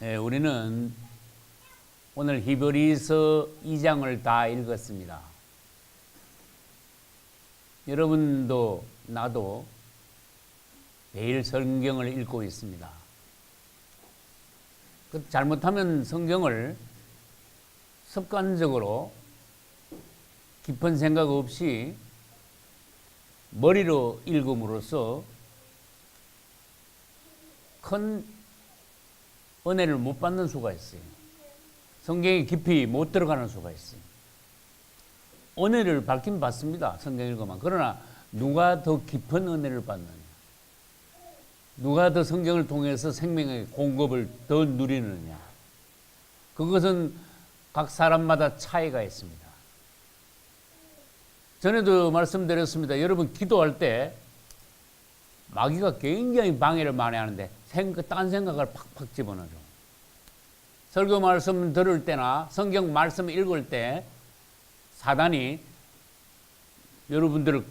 우리는 오늘 히브리서 2장을 다 읽었습니다. 여러분도 나도 매일 성경을 읽고 있습니다. 잘못하면 성경을 습관적으로 깊은 생각 없이 머리로 읽음으로써 큰 은혜를 못 받는 수가 있어요. 성경에 깊이 못 들어가는 수가 있어요. 은혜를 받긴 받습니다. 성경 읽으면. 그러나 누가 더 깊은 은혜를 받느냐? 누가 더 성경을 통해서 생명의 공급을 더 누리느냐? 그것은 각 사람마다 차이가 있습니다. 전에도 말씀드렸습니다. 여러분 기도할 때 마귀가 굉장히 방해를 많이 하는데 딴 생각을 팍팍 집어넣어줘. 설교 말씀 들을 때나 성경 말씀 읽을 때 사단이 여러분들을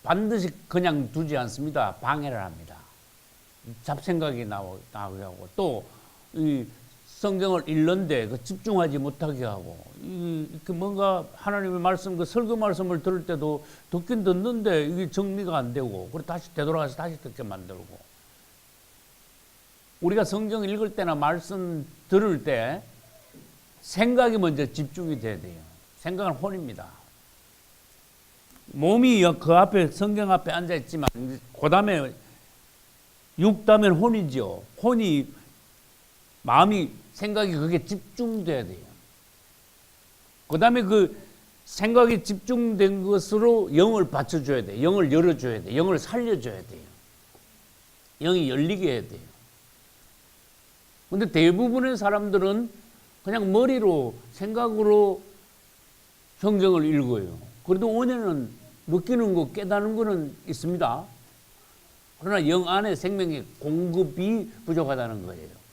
반드시 그냥 두지 않습니다. 방해를 합니다. 잡생각이 나오게 하고 또 이 성경을 읽는데 집중하지 못하게 하고 뭔가 하나님의 말씀 설교 말씀을 들을 때도 듣긴 듣는데 이게 정리가 안 되고 그리고 다시 되돌아가서 다시 듣게 만들고 우리가 성경 읽을 때나 말씀 들을 때 생각이 먼저 집중이 돼야 돼요. 생각은 혼입니다. 몸이 그 앞에 성경 앞에 앉아 있지만 그 다음에 육다면 혼이죠. 혼이 마음이 생각이 그게 집중돼야 돼요. 그 다음에 그 생각이 집중된 것으로 영을 받쳐줘야 돼요. 영을 열어줘야 돼요. 영을 살려줘야 돼요. 영이 열리게 해야 돼요. 근데 대부분의 사람들은 그냥 머리로 생각으로 성경을 읽어요. 그래도 은혜는 느끼는 거 깨닫는 거는 있습니다. 그러나 영 안에 생명의 공급이 부족하다는 거예요.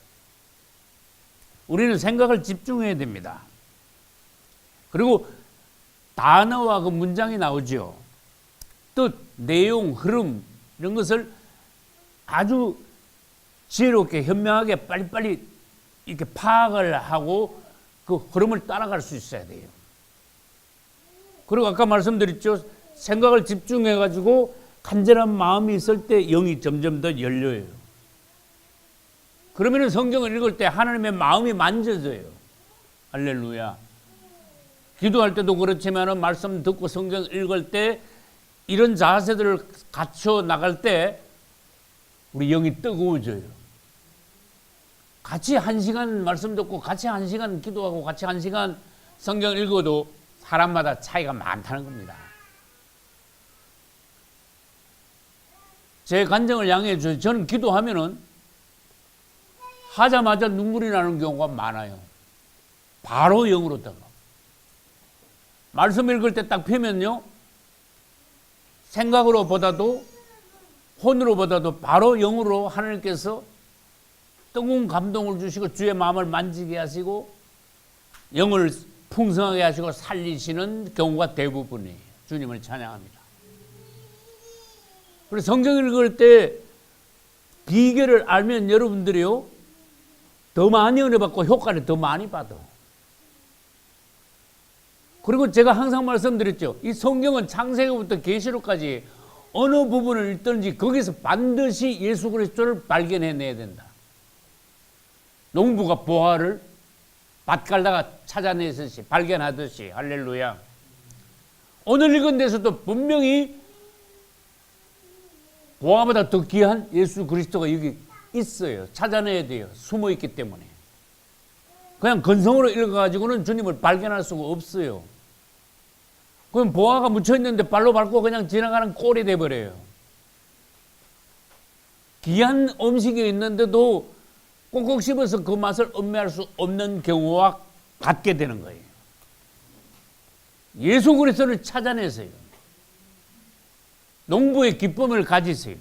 우리는 생각을 집중해야 됩니다. 그리고 단어와 그 문장이 나오죠. 뜻, 내용, 흐름 이런 것을 아주 지혜롭게 현명하게 빨리빨리 이렇게 파악을 하고 그 흐름을 따라갈 수 있어야 돼요. 그리고 아까 말씀드렸죠. 생각을 집중해 가지고 간절한 마음이 있을 때 영이 점점 더 열려요. 그러면 성경을 읽을 때 하나님의 마음이 만져져요. 할렐루야. 기도할 때도 그렇지만 말씀 듣고 성경 읽을 때 이런 자세들을 갖춰 나갈 때 우리 영이 뜨거워져요. 같이 1시간 말씀 듣고 같이 1시간 기도하고 같이 1시간 성경 읽어도 사람마다 차이가 많다는 겁니다. 제 간증을 양해해 주세요. 저는 기도하면은 하자마자 눈물이 나는 경우가 많아요. 바로 영으로 들어가. 말씀 읽을 때 딱 펴면요. 생각으로 보다도 혼으로 보다도 바로 영으로 하나님께서 뜨거운 감동을 주시고 주의 마음을 만지게 하시고 영을 풍성하게 하시고 살리시는 경우가 대부분이에요. 주님을 찬양합니다. 그래서 성경 읽을 때 비결을 알면 여러분들이요. 더 많이 은혜 받고 효과를 더 많이 받아. 그리고 제가 항상 말씀드렸죠. 이 성경은 창세기부터 계시록까지 어느 부분을 읽든지 거기서 반드시 예수 그리스도를 발견해내야 된다. 농부가 보화를 밭 갈다가 찾아내듯이 발견하듯이 할렐루야. 오늘 읽은 데서도 분명히 보화보다 더 귀한 예수 그리스도가 여기 있어요. 찾아내야 돼요. 숨어 있기 때문에. 그냥 건성으로 읽어가지고는 주님을 발견할 수가 없어요. 그럼 보화가 묻혀있는데 발로 밟고 그냥 지나가는 꼴이 돼버려요. 귀한 음식이 있는데도 꼭꼭 씹어서 그 맛을 음미할 수 없는 경우와 같게 되는 거예요. 예수 그리스도를 찾아내세요. 농부의 기쁨을 가지세요.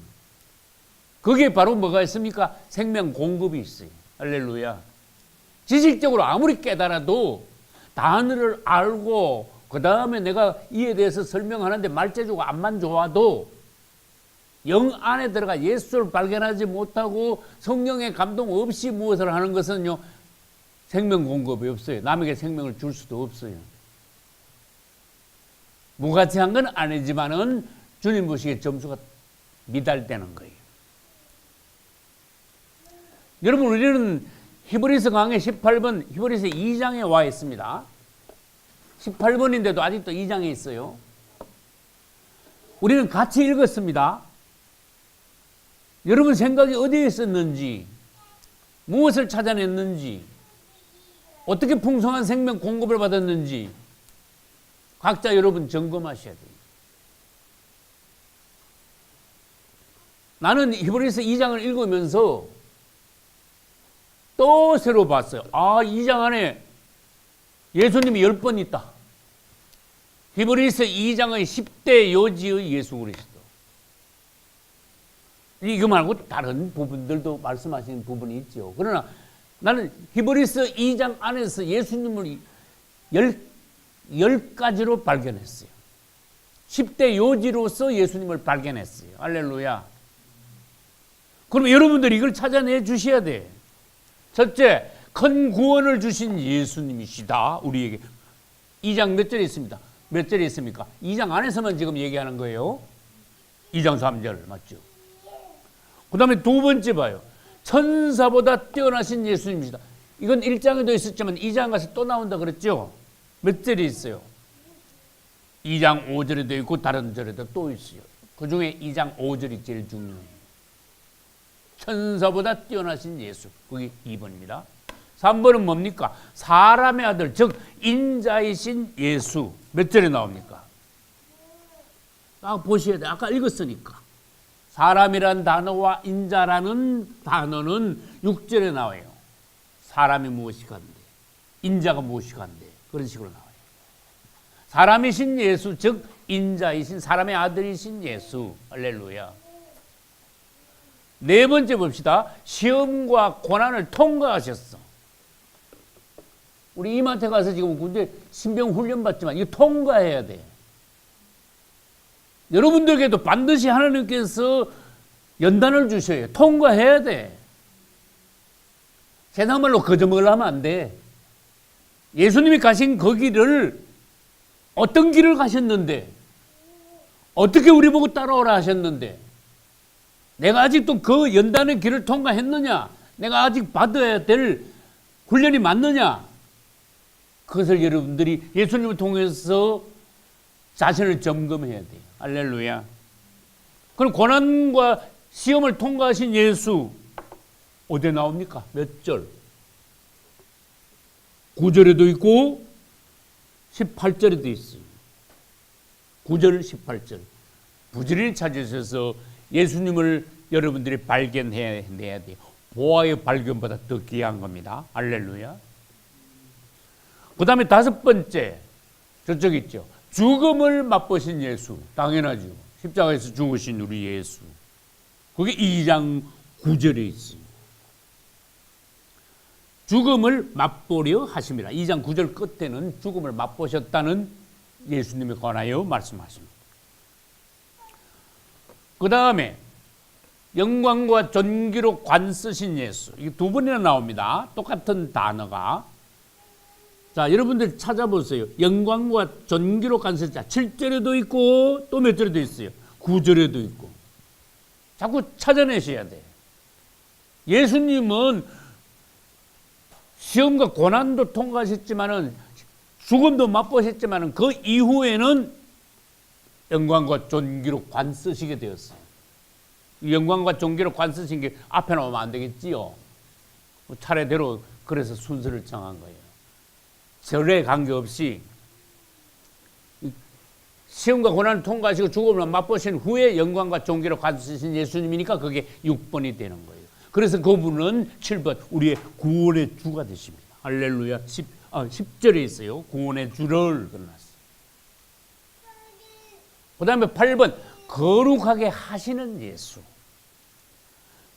거기에 바로 뭐가 있습니까? 생명 공급이 있어요. 할렐루야. 지식적으로 아무리 깨달아도 단어를 알고 그 다음에 내가 이에 대해서 설명하는데 말재주가 안만 좋아도 영 안에 들어가 예수를 발견하지 못하고 성령의 감동 없이 무엇을 하는 것은요, 생명 공급이 없어요. 남에게 생명을 줄 수도 없어요. 무가치한 건 아니지만은 주님 보시기에 점수가 미달되는 거예요. 여러분, 우리는 히브리서 강의 18번, 히브리서 2장에 와 있습니다. 18번인데도 아직도 2장에 있어요. 우리는 같이 읽었습니다. 여러분 생각이 어디에 있었는지, 무엇을 찾아냈는지, 어떻게 풍성한 생명 공급을 받았는지 각자 여러분 점검하셔야 돼요. 나는 히브리서 2장을 읽으면서 또 새로 봤어요. 아, 2장 안에 예수님이 10번 있다. 히브리서 2장의 10대 요지의 예수 그리스도. 이거 말고 다른 부분들도 말씀하시는 부분이 있죠. 그러나 나는 히브리서 2장 안에서 예수님을 10가지로 발견했어요. 10대 요지로서 예수님을 발견했어요. 할렐루야. 그럼 여러분들이 이걸 찾아내 주셔야 돼. 첫째, 큰 구원을 주신 예수님이시다. 우리에게. 2장 몇 절에 있습니다. 몇 절에 있습니까? 2장 안에서만 지금 얘기하는 거예요. 2장 3절 맞죠? 그 다음에 두 번째 봐요. 천사보다 뛰어나신 예수님이시다. 이건 1장에도 있었지만 2장 가서 또 나온다 그랬죠? 몇 절이 있어요? 2장 5절에도 있고 다른 절에도 또 있어요. 그 중에 2장 5절이 제일 중요해요. 천사보다 뛰어나신 예수. 그게 2번입니다. 3번은 뭡니까? 사람의 아들, 즉 인자이신 예수. 몇 절에 나옵니까? 보셔야 돼. 아까 읽었으니까. 사람이란 단어와 인자라는 단어는 6절에 나와요. 사람이 무엇이 간데, 인자가 무엇이 간데, 그런 식으로 나와요. 사람이신 예수, 즉 인자이신 사람의 아들이신 예수. 할렐루야. 네 번째 봅시다. 시험과 고난을 통과하셨어. 우리 임한테 가서 지금 군대 신병 훈련 받지만 이거 통과해야 돼. 여러분들에게도 반드시 하나님께서 연단을 주셔요. 통과해야 돼. 세상 말로 거저먹으려 하면 안 돼. 예수님이 가신 그 길을 어떤 길을 가셨는데, 어떻게 우리 보고 따라오라 하셨는데, 내가 아직도 그 연단의 길을 통과했느냐, 내가 아직 받아야 될 훈련이 맞느냐, 그것을 여러분들이 예수님을 통해서 자신을 점검해야 돼요. 할렐루야. 그럼 고난과 시험을 통과하신 예수 어디에 나옵니까? 몇 절? 9절에도 있고 18절에도 있어요. 9절, 18절. 부지런히 찾으셔서 예수님을 여러분들이 발견해내야 돼요. 보아의 발견보다 더 귀한 겁니다. 할렐루야. 그 다음에 다섯 번째, 저쪽 있죠. 죽음을 맛보신 예수. 당연하죠. 십자가에서 죽으신 우리 예수. 그게 2장 9절에 있어요. 죽음을 맛보려 하심이라. 2장 9절 끝에는 죽음을 맛보셨다는 예수님에 관하여 말씀하십니다. 그 다음에 영광과 존귀로 관 쓰신 예수. 이게 두 번이나 나옵니다. 똑같은 단어가. 자, 여러분들 찾아보세요. 영광과 존귀로 관 쓰신 자. 7절에도 있고 또 몇 절에도 있어요. 9절에도 있고. 자꾸 찾아내셔야 돼. 예수님은 시험과 고난도 통과하셨지만은 죽음도 맛보셨지만은 그 이후에는 영광과 존귀로 관 쓰시게 되었어요. 영광과 존귀로 관 쓰신 게 앞에 나오면 안 되겠지요. 차례대로 그래서 순서를 정한 거예요. 절에 관계없이 시험과 고난을 통과하시고 죽음을 맛보신 후에 영광과 존귀로 관 쓰신 예수님이니까 그게 6번이 되는 거예요. 그래서 그분은 7번 우리의 구원의 주가 되십니다. 할렐루야. 10절에 있어요. 구원의 주를 그려놨어요. 그 다음에 8번 거룩하게 하시는 예수.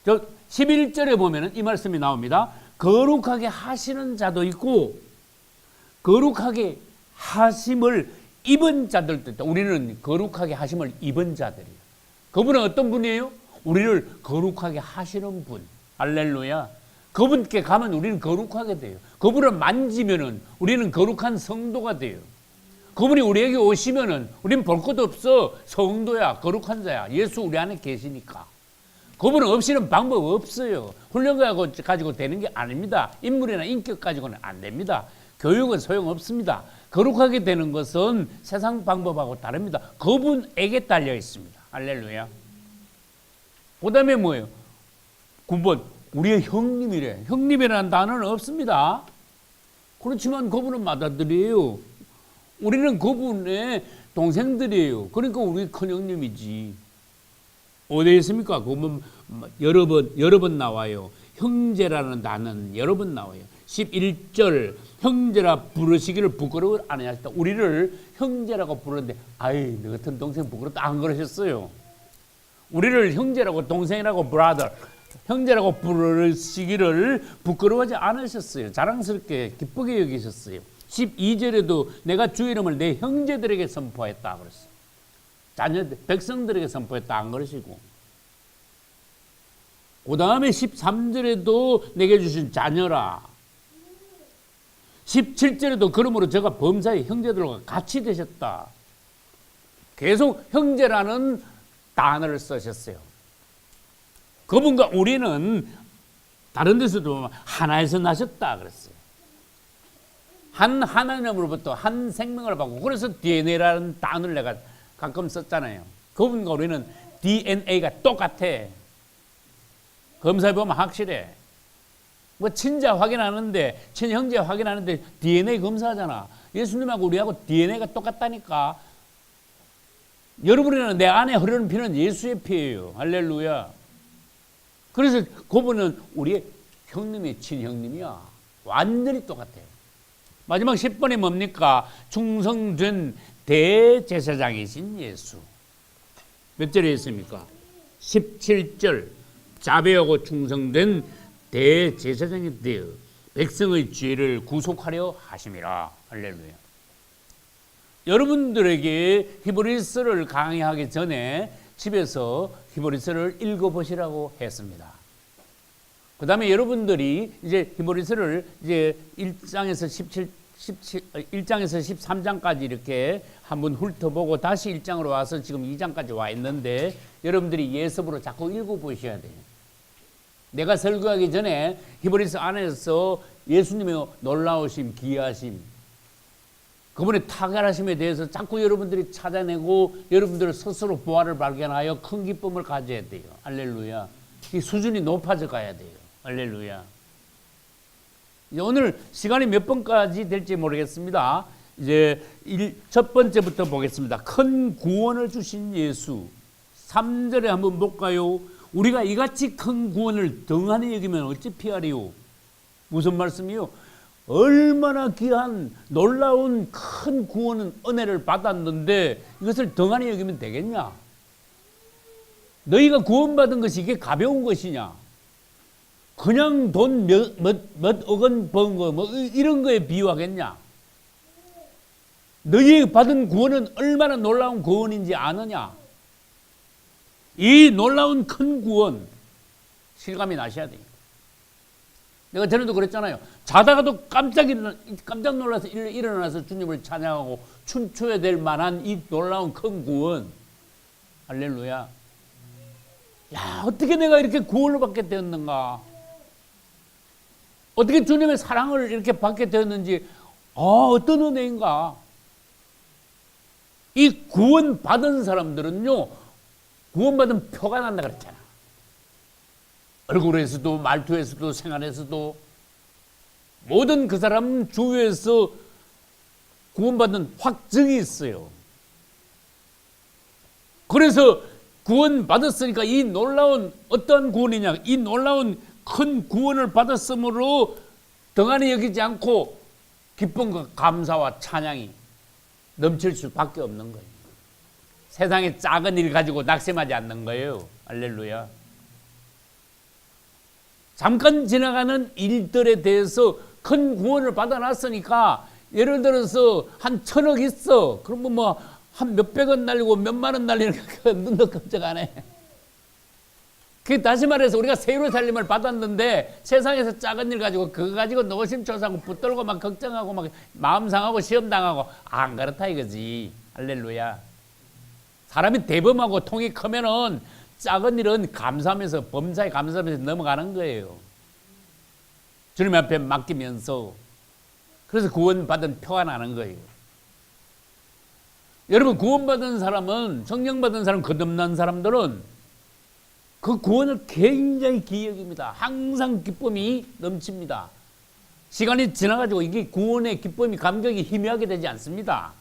저 11절에 보면은 이 말씀이 나옵니다. 거룩하게 하시는 자도 있고 거룩하게 하심을 입은 자들도 있다. 우리는 거룩하게 하심을 입은 자들이에요. 그분은 어떤 분이에요? 우리를 거룩하게 하시는 분. 할렐루야. 그분께 가면 우리는 거룩하게 돼요. 그분을 만지면은 우리는 거룩한 성도가 돼요. 그분이 우리에게 오시면은 우리는 볼 것도 없어. 성도야, 거룩한 자야. 예수 우리 안에 계시니까. 그분은 없이는 방법 없어요. 훈련 가지고 되는 게 아닙니다. 인물이나 인격 가지고는 안 됩니다. 교육은 소용없습니다. 거룩하게 되는 것은 세상 방법하고 다릅니다. 그분에게 달려 있습니다. 할렐루야. 그 다음에 뭐예요? 9번, 우리의 형님이래. 형님이라는 단어는 없습니다. 그렇지만 그분은 맏아들이에요. 우리는 그분의 동생들이에요. 그러니까 우리 큰형님이지. 어디에 있습니까? 그러면 여러 번 나와요. 형제라는 단어는 여러 번 나와요. 11절, 형제라 부르시기를 부끄러워 안 하셨다. 우리를 형제라고 부르는데, 아이, 너 같은 동생 부끄럽다 안 그러셨어요. 우리를 형제라고, 동생이라고, 브라더, 형제라고 부르시기를 부끄러워하지 않으셨어요. 자랑스럽게 기쁘게 여기셨어요. 12절에도 내가 주 이름을 내 형제들에게 선포했다 그랬어요. 자녀들, 백성들에게 선포했다 안 그러시고, 그 다음에 13절에도 내게 주신 자녀라. 17절에도 그러므로 제가 범사의 형제들과 같이 되셨다. 계속 형제라는 단어를 쓰셨어요. 그분과 우리는 다른 데서도 보면 하나에서 나셨다 그랬어요. 한 하나님으로부터 한 생명을 받고, 그래서 DNA라는 단어를 내가 가끔 썼잖아요. 그분과 우리는 DNA가 똑같아. 검사해보면 확실해. 뭐 친자 확인하는데, 친형제 확인하는데 DNA 검사하잖아. 예수님하고 우리하고 DNA가 똑같다니까. 여러분이나 내 안에 흐르는 피는 예수의 피예요. 할렐루야. 그래서 그분은 우리의 형님의 친형님이야. 완전히 똑같아요. 마지막 10번이 뭡니까? 충성된 대제사장이신 예수. 몇 절에 있습니까? 17절. 자비하고 충성된 대제사장이 되어 백성의 죄를 구속하려 하심이라. 할렐루야. 여러분들에게 히브리서를 강의하기 전에 집에서 히브리서를 읽어보시라고 했습니다. 그 다음에 여러분들이 이제 히브리서를 이제 1장에서 13장까지 이렇게 한번 훑어보고 다시 1장으로 와서 지금 2장까지 와 있는데, 여러분들이 예습으로 자꾸 읽어보셔야 돼요. 내가 설교하기 전에 히브리서 안에서 예수님의 놀라우심, 기이하심, 그분의 탁월하심에 대해서 자꾸 여러분들이 찾아내고 여러분들 스스로 보화를 발견하여 큰 기쁨을 가져야 돼요. 할렐루야. 이 수준이 높아져 가야 돼요. 할렐루야. 이제 오늘 시간이 몇 번까지 될지 모르겠습니다. 이제 첫 번째부터 보겠습니다. 큰 구원을 주신 예수. 3절에 한번 볼까요? 우리가 이같이 큰 구원을 등한히 여기면 어찌 피하리요? 무슨 말씀이요? 얼마나 귀한 놀라운 큰 구원은 은혜를 받았는데 이것을 등한히 여기면 되겠냐? 너희가 구원받은 것이 이게 가벼운 것이냐? 그냥 돈 몇 억원 번 거 뭐 이런 거에 비유하겠냐? 너희 받은 구원은 얼마나 놀라운 구원인지 아느냐? 이 놀라운 큰 구원 실감이 나셔야 돼요. 내가 전에도 그랬잖아요. 자다가도 깜짝 놀라서 일어나서 주님을 찬양하고 춤춰야 될 만한 이 놀라운 큰 구원. 할렐루야. 야, 어떻게 내가 이렇게 구원을 받게 되었는가? 어떻게 주님의 사랑을 이렇게 받게 되었는지, 어떤 은혜인가? 이 구원 받은 사람들은요, 구원받은 표가 난다 그랬잖아. 얼굴에서도 말투에서도 생활에서도 모든 그 사람 주위에서 구원받는 확증이 있어요. 그래서 구원받았으니까 이 놀라운 어떠한 구원이냐, 이 놀라운 큰 구원을 받았으므로 등한히 여기지 않고 기쁨과 감사와 찬양이 넘칠 수밖에 없는 거예요. 세상의 작은 일 가지고 낙심하지 않는 거예요. 할렐루야. 잠깐 지나가는 일들에 대해서 큰 구원을 받아놨으니까, 예를 들어서 한 1,000억 있어. 그러면 뭐 한 몇백 원 날리고 몇만 원 날리는 거 눈도 깜짝 안 해. 그 다시 말해서 우리가 세율 살림을 받았는데 세상에서 작은 일 가지고 그거 가지고 노심초사하고 붙들고 막 걱정하고 막 마음 상하고 시험 당하고 안 그렇다 이거지. 할렐루야. 사람이 대범하고 통이 크면은 작은 일은 감사하면서 범사에 감사하면서 넘어가는 거예요. 주님 앞에 맡기면서. 그래서 구원받은 표가 나는 거예요. 여러분, 구원받은 사람은, 성령받은 사람, 거듭난 사람들은 그 구원을 굉장히 기억입니다. 항상 기쁨이 넘칩니다. 시간이 지나가지고 이게 구원의 기쁨이, 감격이 희미하게 되지 않습니다.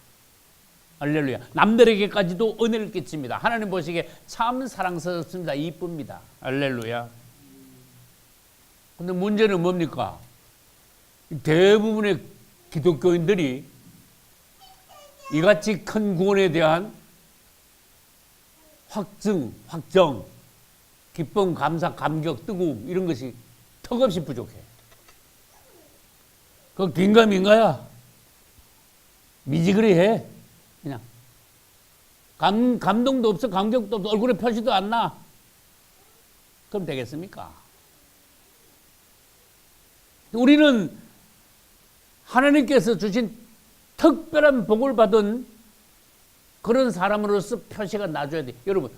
할렐루야. 남들에게까지도 은혜를 끼칩니다. 하나님 보시기에 참 사랑스럽습니다. 이쁩니다. 할렐루야. 근데 문제는 뭡니까? 대부분의 기독교인들이 이같이 큰 구원에 대한 확정, 기쁨, 감사, 감격, 뜨거움 이런 것이 턱없이 부족해. 그 긴가민가야. 미지그리 해. 그냥 감동도 없어, 감격도 없어, 얼굴에 표시도 안 나. 그럼 되겠습니까? 우리는 하나님께서 주신 특별한 복을 받은 그런 사람으로서 표시가 나줘야 돼. 여러분,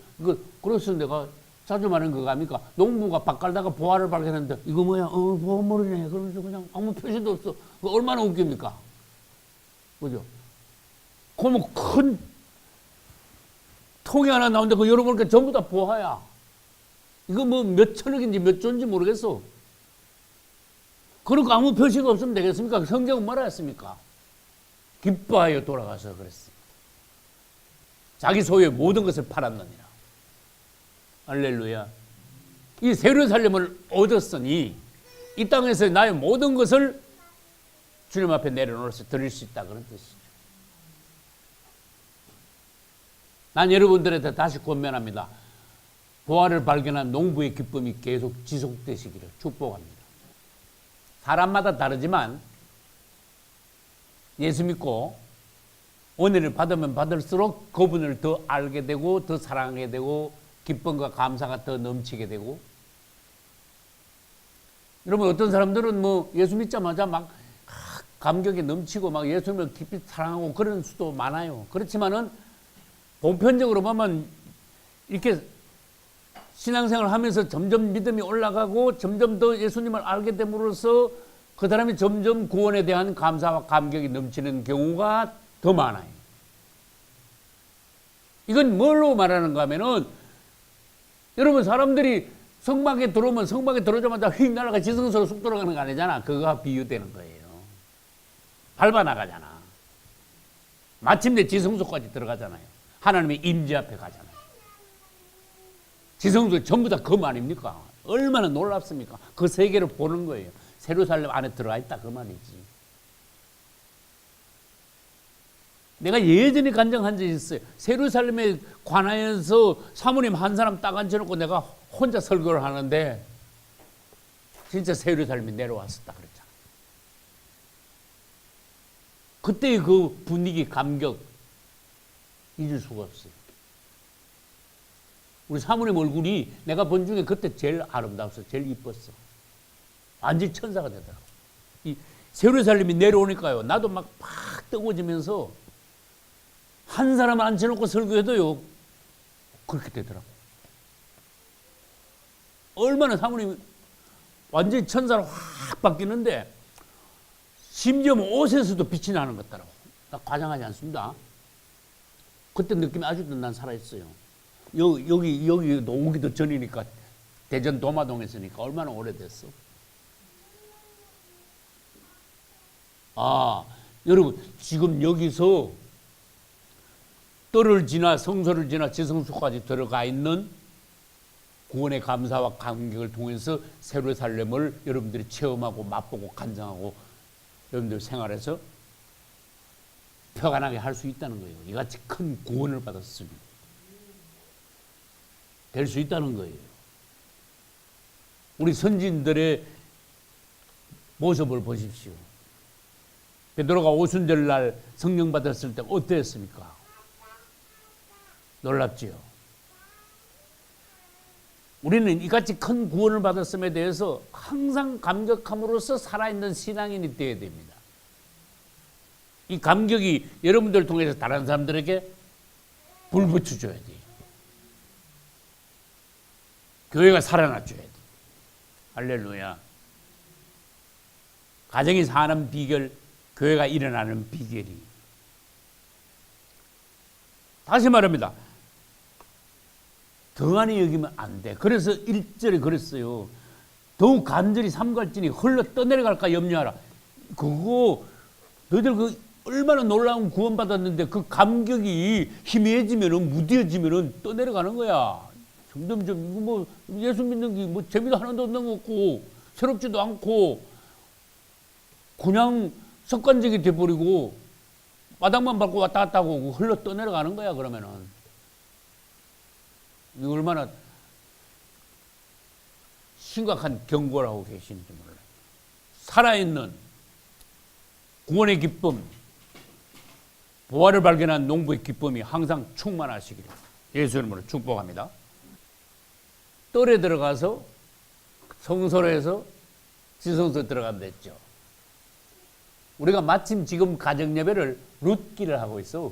그래서 내가 자주 말하는 그거 아닙니까? 농부가 밭 갈다가 보화를 발견했는데 이거 뭐야? 보화물이네. 그러면서 그냥 아무 표시도 없어. 그거 얼마나 웃깁니까? 그죠? 그러면 큰 통이 하나 나오는데 그 열어보니까 전부 다 보화야. 이거 뭐 몇 천억인지 몇 조인지 모르겠어. 그러니까 아무 표시가 없으면 되겠습니까? 성경은 뭐라 했습니까? 기뻐하여 돌아가서 그랬습니다. 자기 소유의 모든 것을 팔았느니라. 할렐루야. 이 새로운 살림을 얻었으니 이 땅에서 나의 모든 것을 주님 앞에 내려놓아서 드릴 수 있다 그런 뜻이죠. 난 여러분들한테 다시 권면합니다. 보화를 발견한 농부의 기쁨이 계속 지속되시기를 축복합니다. 사람마다 다르지만 예수 믿고 은혜를 받으면 받을수록 그분을 더 알게 되고 더 사랑하게 되고 기쁨과 감사가 더 넘치게 되고. 여러분, 어떤 사람들은 뭐 예수 믿자마자 막 감격이 넘치고 막 예수님을 깊이 사랑하고 그런 수도 많아요. 그렇지만은 보편적으로 보면 이렇게 신앙생활을 하면서 점점 믿음이 올라가고 점점 더 예수님을 알게 됨으로써 그 사람이 점점 구원에 대한 감사와 감격이 넘치는 경우가 더 많아요. 이건 뭘로 말하는가 하면은 여러분, 사람들이 성막에 들어오면 성막에 들어오자마자 휙 날아가 지성소로 쑥 들어가는 거 아니잖아. 그거가 비유되는 거예요. 밟아 나가잖아. 마침내 지성소까지 들어가잖아요. 하나님의 임재 앞에 가잖아요. 지성소 전부 다 검 아닙니까? 얼마나 놀랍습니까? 그 세계를 보는 거예요. 세루살렘 안에 들어가 있다 그 말이지. 내가 예전에 간증한 적이 있어요. 세루살렘에 관하여서 사모님 한 사람 딱 앉혀놓고 내가 혼자 설교를 하는데 진짜 세루살렘이 내려왔었다 그랬잖아. 그때의 그 분위기, 감격 잊을 수가 없어요. 우리 사모님 얼굴이 내가 본 중에 그때 제일 아름다웠어. 제일 이뻤어. 완전히 천사가 되더라고. 이 세루살렘이 내려오니까요. 나도 막 뜨거워지면서 한 사람 앉혀놓고 설교해도요. 그렇게 되더라고. 얼마나 사모님이 완전히 천사로 확 바뀌는데 심지어 옷에서도 빛이 나는 것 같더라고. 나 과장하지 않습니다. 그때 느낌이 아직도 난 살아있어요. 여기 오기도 전이니까 대전 도마동에 있으니까 얼마나 오래됐어. 여러분, 지금 여기서 뜰을 지나 성소를 지나 지성소까지 들어가 있는 구원의 감사와 감격을 통해서 세루살렘을 여러분들이 체험하고 맛보고 간증하고 여러분들 생활에서 평안하게 할 수 있다는 거예요. 이같이 큰 구원을 받았으니 될 수 있다는 거예요. 우리 선진들의 모습을 보십시오. 베드로가 오순절날 성령 받았을 때 어땠습니까? 놀랍지요. 우리는 이같이 큰 구원을 받았음에 대해서 항상 감격함으로써 살아있는 신앙인이 되어야 됩니다. 이 감격이 여러분들을 통해서 다른 사람들에게 불 붙여줘야 돼요. 교회가 살아나줘야 돼요. 할렐루야. 가정이 사는 비결, 교회가 일어나는 비결이. 다시 말합니다. 덩하니 여기면 안 돼. 그래서 1절에 그랬어요. 더욱 간절히 삼갈지니 흘러 떠내려갈까 염려하라. 그거 너희들 그 얼마나 놀라운 구원받았는데 그 감격이 희미해지면은 무뎌지면은 떠내려가는 거야. 점점점 이거 뭐 예수 믿는 게 뭐 재미도 하나도 없는 것 같고 새롭지도 않고 그냥 습관적이 돼버리고 마당만 밟고 왔다 갔다 하고 흘러 떠내려가는 거야. 그러면은 이거 얼마나 심각한 경고라고 계시는지 몰라요. 살아있는 구원의 기쁨, 부활을 발견한 농부의 기쁨이 항상 충만하시기를 예수 이름으로 축복합니다. 뜰에 들어가서 성소로 해서 지성소에 들어간다 했죠. 우리가 마침 지금 가정예배를 룻기를 하고 있어.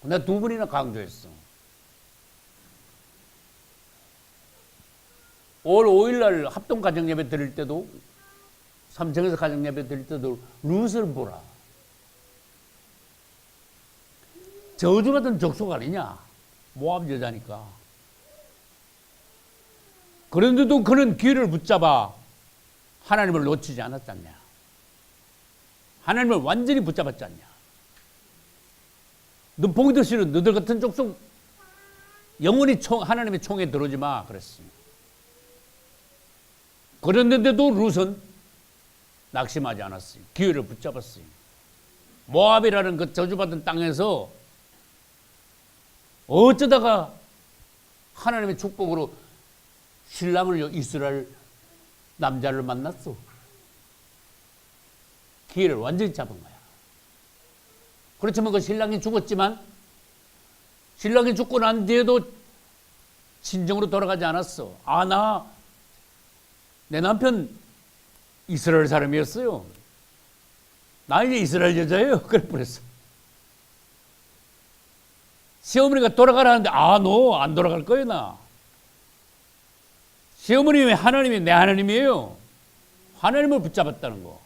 내가 2번이나 강조했어. 5월 5일날 합동 가정예배 드릴 때도, 삼청에서 가정예배 드릴 때도 룻을 보라. 저주받은 족속 아니냐? 모압 여자니까. 그런데도 그는 기회를 붙잡아 하나님을 놓치지 않았잖냐? 하나님을 완전히 붙잡았지 않냐? 너 보기도 싫은 너들 같은 족속 영원히 하나님의 총에 들어오지 마 그랬습니다. 그랬는데도 룻은 낙심하지 않았어요. 기회를 붙잡았어요. 모압이라는 그 저주받은 땅에서 어쩌다가 하나님의 축복으로 신랑을 이스라엘 남자를 만났어. 기회를 완전히 잡은 거야. 그렇지만 그 신랑이 죽었지만 신랑이 죽고 난 뒤에도 친정으로 돌아가지 않았어. 아, 내 남편 이스라엘 사람이었어요. 나 이제 이스라엘 여자예요. 그래 버렸어. 시어머니가 돌아가라는데 너 안 돌아갈 거야 나. 시어머님이 하나님이 내 하나님이에요. 하나님을 붙잡았다는 거.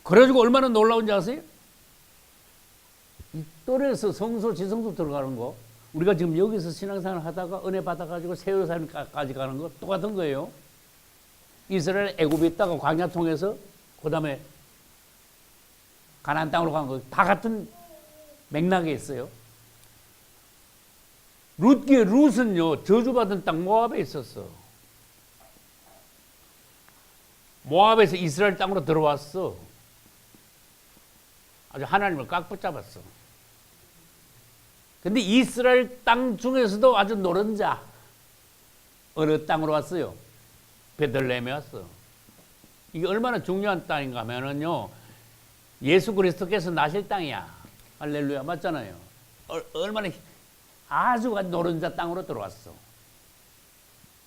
그래가지고 얼마나 놀라운지 아세요? 이 뜰에서 성소 지성소 들어가는 거, 우리가 지금 여기서 신앙생활 하다가 은혜 받아가지고 세월살까지 가는 거 똑같은 거예요. 이스라엘 애굽에 있다가 광야 통해서 그 다음에 가나안 땅으로 간 거 다 같은 맥락에 있어요. 룻은요 저주받은 땅 모압에 있었어. 모압에서 이스라엘 땅으로 들어왔어. 아주 하나님을 꽉 붙잡았어. 근데 이스라엘 땅 중에서도 아주 노른자 어느 땅으로 왔어요? 베들레헴에 왔어. 이게 얼마나 중요한 땅인가 하면은요 예수 그리스도께서 나실 땅이야. 할렐루야. 맞잖아요. 얼마나 아주 노른자 땅으로 들어왔어.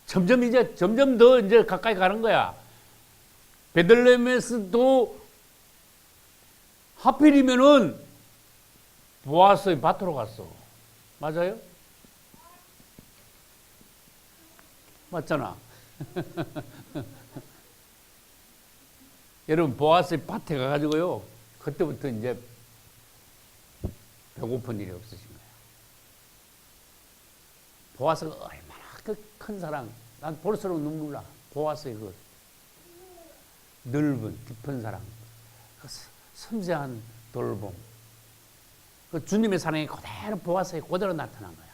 점점 더 이제 가까이 가는 거야. 베들레헴에서도 하필이면은 보아스의 밭으로 갔어. 맞아요? 맞잖아. 여러분 보아스의 밭에 가가지고요. 그때부터 이제 배고픈 일이 없으신 거예요. 보아스가 얼마나 큰 사랑. 난 볼수록 눈물 나. 보아스의 그 넓은 깊은 사랑. 그 섬세한 돌봄. 그 주님의 사랑이 그대로 보아스에 그대로 나타난 거야.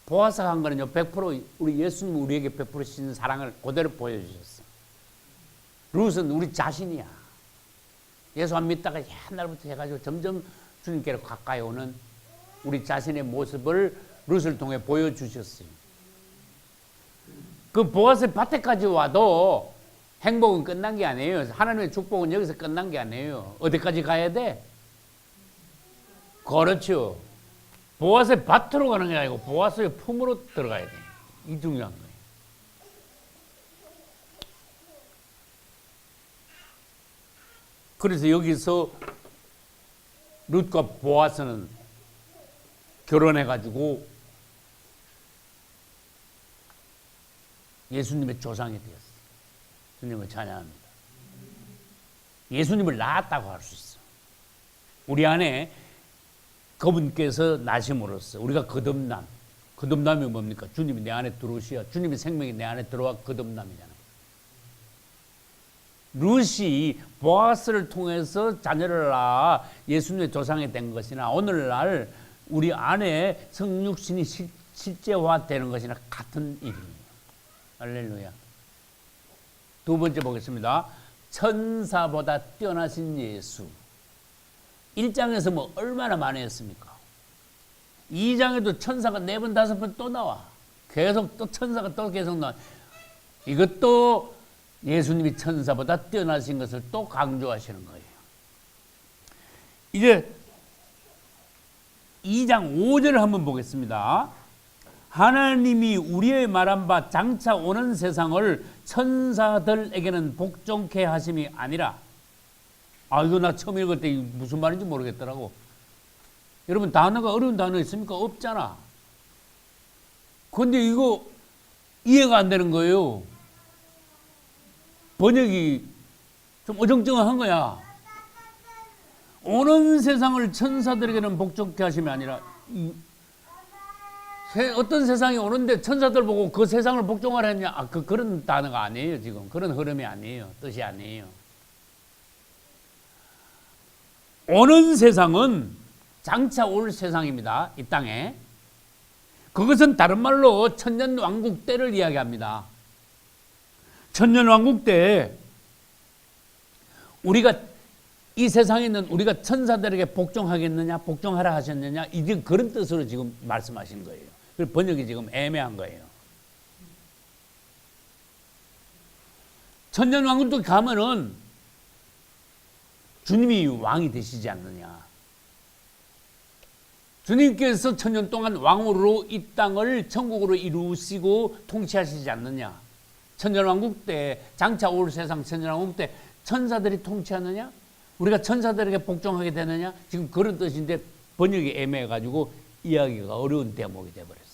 보아스가 한 거는요 100% 우리 예수님 우리에게 베푸시는 사랑을 그대로 보여주셨어. 룻은 우리 자신이야. 예수 안 믿다가 옛날부터 해가지고 점점 주님께로 가까이 오는 우리 자신의 모습을 룻을 통해 보여주셨어요. 그 보아스의 밭에까지 와도 행복은 끝난 게 아니에요. 하나님의 축복은 여기서 끝난 게 아니에요. 어디까지 가야 돼? 그렇죠. 보아스의 밭으로 가는 게 아니고 보아스의 품으로 들어가야 돼. 이 중요한 거예요. 그래서 여기서 룻과 보아스는 결혼해가지고 예수님의 조상이 되었어요. 주님을 찬양합니다. 예수님을 낳았다고 할 수 있어. 우리 안에 그분께서 나심으로써 우리가 거듭남. 거듭남이 뭡니까? 주님이 내 안에 들어오시어 주님의 생명이 내 안에 들어와 거듭남이잖아요. 룻이 보아스를 통해서 자녀를 낳아 예수님의 조상이 된 것이나 오늘날 우리 안에 성육신이 실제화되는 것이나 같은 일입니다. 할렐루야. 두 번째 보겠습니다. 천사보다 뛰어나신 예수. 1장에서 뭐 얼마나 많이 했습니까? 2장에도 천사가 4번, 5번 또 나와. 계속 또 천사가 또 계속 나와. 이것도 예수님이 천사보다 뛰어나신 것을 또 강조하시는 거예요. 이제 2장 5절을 한번 보겠습니다. 하나님이 우리의 말한 바 장차 오는 세상을 천사들에게는 복종케 하심이 아니라. 아, 이거 나 처음 읽을 때 무슨 말인지 모르겠더라고. 여러분, 단어가 어려운 단어 있습니까? 없잖아. 근데 이거 이해가 안 되는 거예요. 번역이 좀 어정쩡한 거야. 오는 세상을 천사들에게는 복종케 하심이 아니라, 어떤 세상이 오는데 천사들 보고 그 세상을 복종하라 했냐? 아, 그런 단어가 아니에요, 지금. 그런 흐름이 아니에요. 뜻이 아니에요. 오는 세상은 장차 올 세상입니다. 이 땅에. 그것은 다른 말로 천년왕국 때를 이야기합니다. 천년왕국 때 우리가 이 세상에 있는 우리가 천사들에게 복종하겠느냐, 복종하라 하셨느냐, 이제 그런 뜻으로 지금 말씀하신 거예요. 그래서 번역이 지금 애매한 거예요. 천년왕국도 가면은 주님이 왕이 되시지 않느냐. 주님께서 천년 동안 왕으로 이 땅을 천국으로 이루시고 통치하시지 않느냐. 천년왕국 때, 장차 올 세상 천년왕국 때 천사들이 통치하느냐? 우리가 천사들에게 복종하게 되느냐? 지금 그런 뜻인데 번역이 애매해가지고 이야기가 어려운 대목이 되어버렸어요.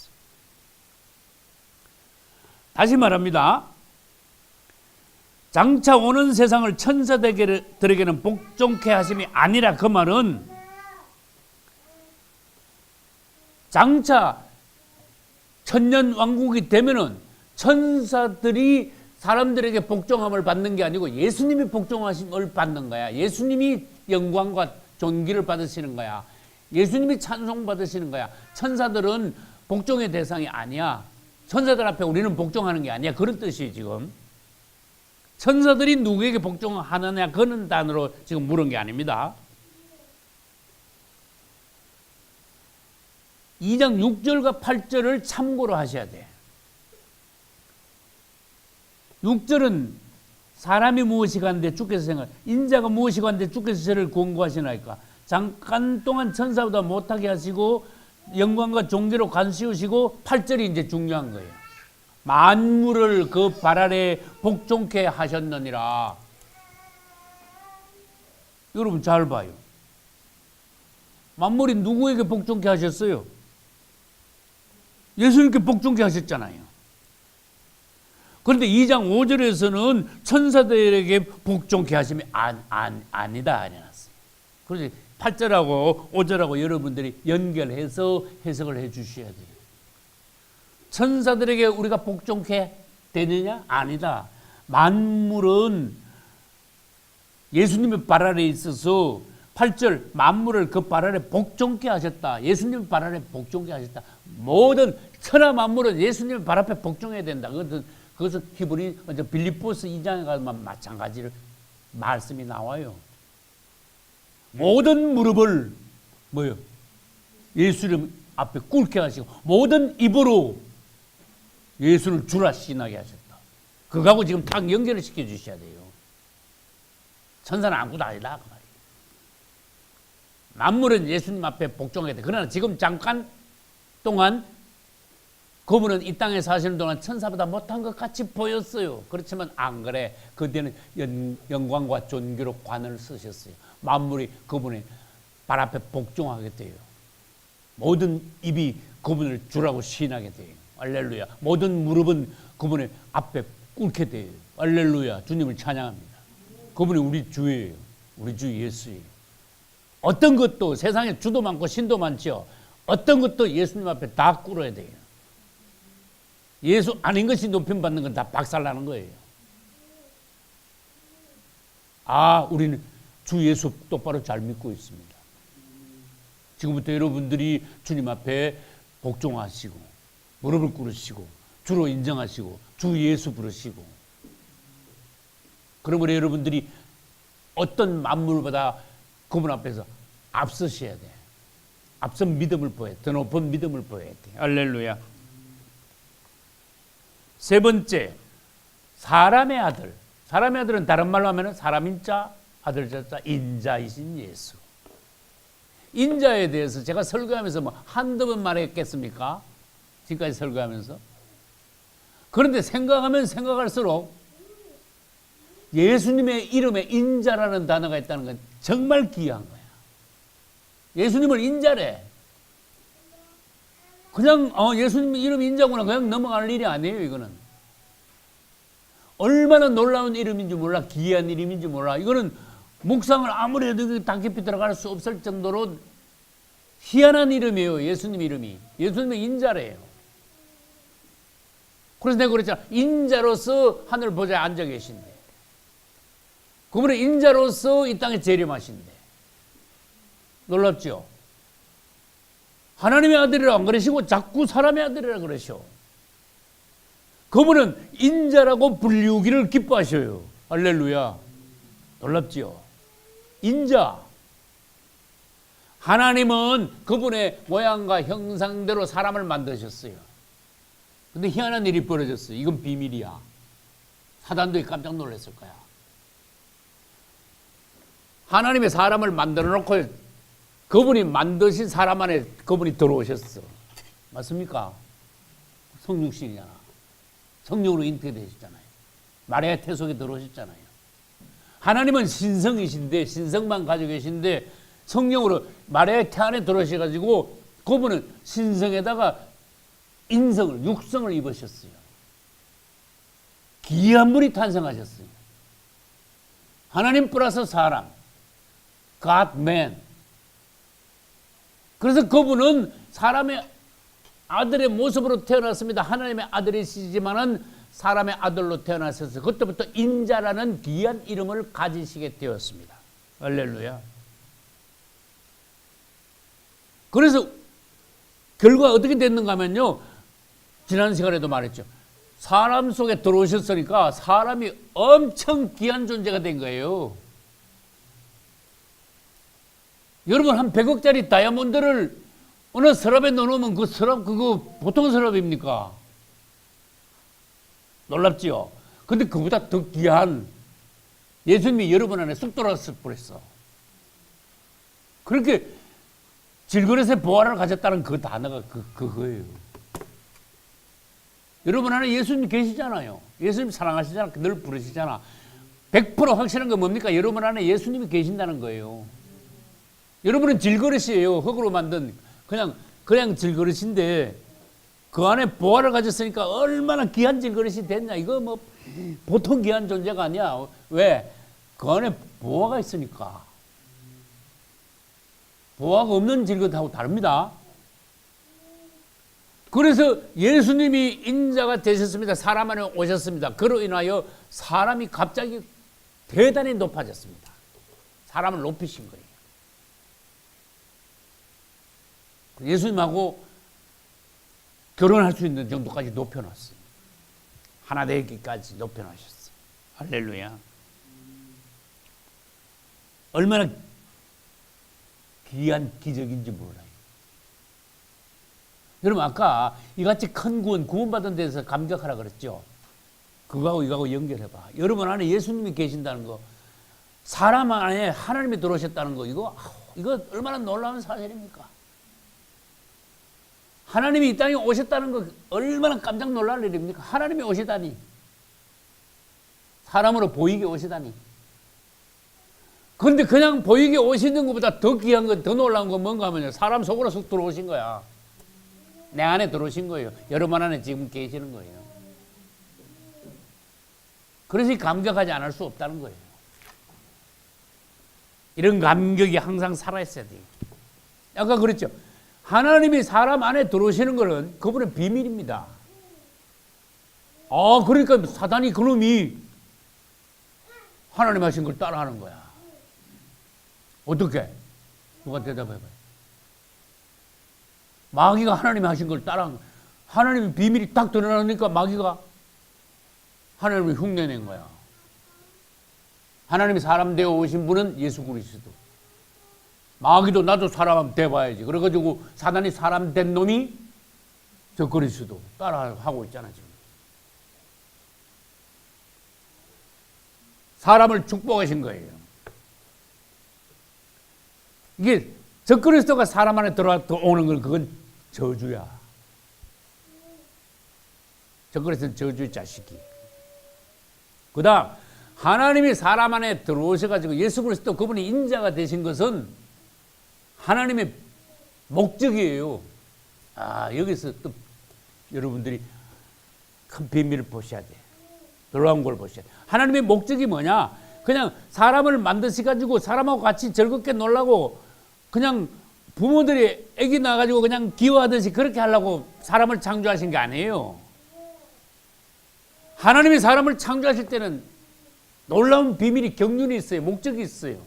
다시 말합니다. 장차 오는 세상을 천사들에게는 복종케 하심이 아니라, 그 말은 장차 천년왕국이 되면은 천사들이 사람들에게 복종함을 받는 게 아니고 예수님이 복종하심을 받는 거야. 예수님이 영광과 존귀를 받으시는 거야. 예수님이 찬송 받으시는 거야. 천사들은 복종의 대상이 아니야. 천사들 앞에 우리는 복종하는 게 아니야. 그런 뜻이에요, 지금. 천사들이 누구에게 복종하느냐, 그런 단어로 지금 물은 게 아닙니다. 2장 6절과 8절을 참고로 하셔야 돼. 6절은 사람이 무엇이 간데 주께서 생각, 인자가 무엇이 간데 주께서 저를 권고하시나이까. 잠깐 동안 천사보다 못하게 하시고 영광과 존귀로 관시우시고, 8절이 이제 중요한 거예요. 만물을 그 발 아래 복종케 하셨느니라. 여러분 잘 봐요. 만물이 누구에게 복종케 하셨어요? 예수님께 복종케 하셨잖아요. 그런데 2장 5절에서는 천사들에게 복종케 하심이 아니다 해놨어요. 그래서 8절하고 5절하고 여러분들이 연결해서 해석을 해 주셔야 돼요. 천사들에게 우리가 복종케 되느냐? 아니다. 만물은 예수님의 발 아래 있어서 8절 만물을 그 발 아래 복종케 하셨다. 예수님의 발 아래 복종케 하셨다. 모든 천하 만물은 예수님의 발 앞에 복종해야 된다. 그것은 히브리 빌립보서 2장에 가면 마찬가지로 말씀이 나와요. 모든 무릎을 뭐요? 예수님 앞에 꿇게 하시고 모든 입으로 예수를 주라 신하게 하셨다. 그거하고 지금 딱 연결을 시켜 주셔야 돼요. 천사는 아무것도 아니다 그 말이에요. 만물은 예수님 앞에 복종하게 돼. 그러나 지금 잠깐 동안 그분은 이 땅에 사시는 동안 천사보다 못한 것 같이 보였어요. 그렇지만 안 그래. 그때는 영광과 존귀로 관을 쓰셨어요. 만물이 그분의 발 앞에 복종하게 돼요. 모든 입이 그분을 주라고 시인하게 돼요. 할렐루야. 모든 무릎은 그분의 앞에 꿇게 돼요. 할렐루야. 주님을 찬양합니다. 그분이 우리 주예요. 우리 주 예수예요. 어떤 것도 세상에 주도 많고 신도 많죠. 어떤 것도 예수님 앞에 다 꿇어야 돼요. 예수 아닌 것이 높임받는 건 다 박살나는 거예요. 우리는 주 예수 똑바로 잘 믿고 있습니다. 지금부터 여러분들이 주님 앞에 복종하시고 무릎을 꿇으시고 주로 인정하시고 주 예수 부르시고, 그러므로 여러분들이 어떤 만물보다 그분 앞에서 앞서셔야 돼. 앞선 믿음을 보여야 돼. 더 높은 믿음을 보여야 돼. 할렐루야. 세 번째, 사람의 아들. 사람의 아들은 다른 말로 하면 사람인 자, 아들 자자, 인자이신 예수. 인자에 대해서 제가 설교하면서 한두 번 말했겠습니까? 지금까지 설교하면서. 그런데 생각하면 생각할수록 예수님의 이름에 인자라는 단어가 있다는 건 정말 귀한 거야. 예수님을 인자래. 그냥 예수님 이름 인자구나 그냥 넘어갈 일이 아니에요. 이거는 얼마나 놀라운 이름인지 몰라. 귀한 이름인지 몰라. 이거는 묵상을 아무리 해도 다 깊이 들어갈 수 없을 정도로 희한한 이름이에요. 예수님 이름이. 예수님의 인자래요. 그래서 내가 그랬잖아. 인자로서 하늘 보좌에 앉아 계신대. 그분은 인자로서 이 땅에 재림하신대. 놀랍죠? 하나님의 아들이라 안 그러시고 자꾸 사람의 아들이라 그러셔. 그분은 인자라고 불리우기를 기뻐하셔요. 할렐루야. 놀랍지요? 인자. 하나님은 그분의 모양과 형상대로 사람을 만드셨어요. 근데 희한한 일이 벌어졌어요. 이건 비밀이야. 사단도 깜짝 놀랐을 거야. 하나님의 사람을 만들어 놓고 그분이 만드신 사람 안에 그분이 들어오셨어. 맞습니까? 성육신이잖아. 성령으로 잉태되셨잖아요. 마리아 태속에 들어오셨잖아요. 하나님은 신성이신데, 신성만 가지고 계신데 성령으로 마리아의 태 안에 들어오셔가지고 그분은 신성에다가 인성을, 육성을 입으셨어요. 귀한 분이 탄생하셨어요. 하나님 플러스 사람, God man. 그래서 그분은 사람의 아들의 모습으로 태어났습니다. 하나님의 아들이시지만은 사람의 아들로 태어나셔서 그때부터 인자라는 귀한 이름을 가지시게 되었습니다. 할렐루야. 그래서 결과가 어떻게 됐는가 하면요. 지난 시간에도 말했죠. 사람 속에 들어오셨으니까 사람이 엄청 귀한 존재가 된 거예요. 여러분 한 100억짜리 다이아몬드를 어느 서랍에 넣어놓으면 그 서랍 그거 보통 서랍입니까? 놀랍지요? 근데 그보다 더 귀한 예수님이 여러분 안에 쑥 들어왔을 뻔했어. 그렇게 질그릇에 보화를 가졌다는 그 단어가 그거예요. 여러분 안에 예수님 계시잖아요. 예수님 사랑하시잖아. 늘 부르시잖아. 100% 확실한 건 뭡니까? 여러분 안에 예수님이 계신다는 거예요. 여러분은 질그릇이에요. 흙으로 만든 그냥 질그릇인데 그 안에 보화를 가졌으니까 얼마나 귀한 질그릇이 됐냐. 이거 뭐 보통 귀한 존재가 아니야. 왜? 그 안에 보화가 있으니까. 보화가 없는 질그릇하고 다릅니다. 그래서 예수님이 인자가 되셨습니다. 사람 안에 오셨습니다. 그로 인하여 사람이 갑자기 대단히 높아졌습니다. 사람을 높이신 거예요. 예수님하고 결혼할 수 있는 정도까지 높여놨어요. 하나 되기까지 높여놨었어요. 할렐루야. 얼마나 귀한 기적인지 몰라요. 여러분 아까 이같이 큰 구원받은 데서 감격하라 그랬죠. 그거하고 이거하고 연결해봐. 여러분 안에 예수님이 계신다는 거, 사람 안에 하나님이 들어오셨다는 거, 이거 이거 얼마나 놀라운 사실입니까? 하나님이 이 땅에 오셨다는 거 얼마나 깜짝 놀랄 일입니까? 하나님이 오시다니. 사람으로 보이게 오시다니. 그런데 그냥 보이게 오시는 것보다 더 귀한 건, 더 놀라운 건 뭔가 하면요, 사람 속으로 쑥 들어오신 거야. 내 안에 들어오신 거예요. 여러분 안에 지금 계시는 거예요. 그래서 감격하지 않을 수 없다는 거예요. 이런 감격이 항상 살아있어야 돼요. 아까 그랬죠. 하나님이 사람 안에 들어오시는 것은 그분의 비밀입니다. 그러니까 사단이 그놈이 하나님 하신 걸 따라하는 거야. 어떻게? 누가 대답해봐요. 마귀가 하나님이 하신 걸 따라한 거야. 하나님의 비밀이 딱 드러나니까 마귀가 하나님을 흉내낸 거야. 하나님이 사람 되어 오신 분은 예수 그리스도. 마귀도 나도 사람 돼봐야지. 그래가지고 사단이 사람 된 놈이 저 그리스도 따라하고 있잖아 지금. 사람을 축복하신 거예요. 이게 저 그리스도가 사람 안에 들어오는 건 그건 저주야. 저 그리스도는 저주의 자식이. 그 다음 하나님이 사람 안에 들어오셔가지고 예수 그리스도 그분이 인자가 되신 것은 하나님의 목적이에요. 여기서 또 여러분들이 큰 비밀을 보셔야 돼. 놀라운 걸 보셔야 돼. 하나님의 목적이 뭐냐? 그냥 사람을 만드셔가지고 사람하고 같이 즐겁게 놀라고 그냥 부모들이 아기 낳아가지고 그냥 기워하듯이 그렇게 하려고 사람을 창조하신 게 아니에요. 하나님이 사람을 창조하실 때는 놀라운 비밀이 경륜이 있어요. 목적이 있어요.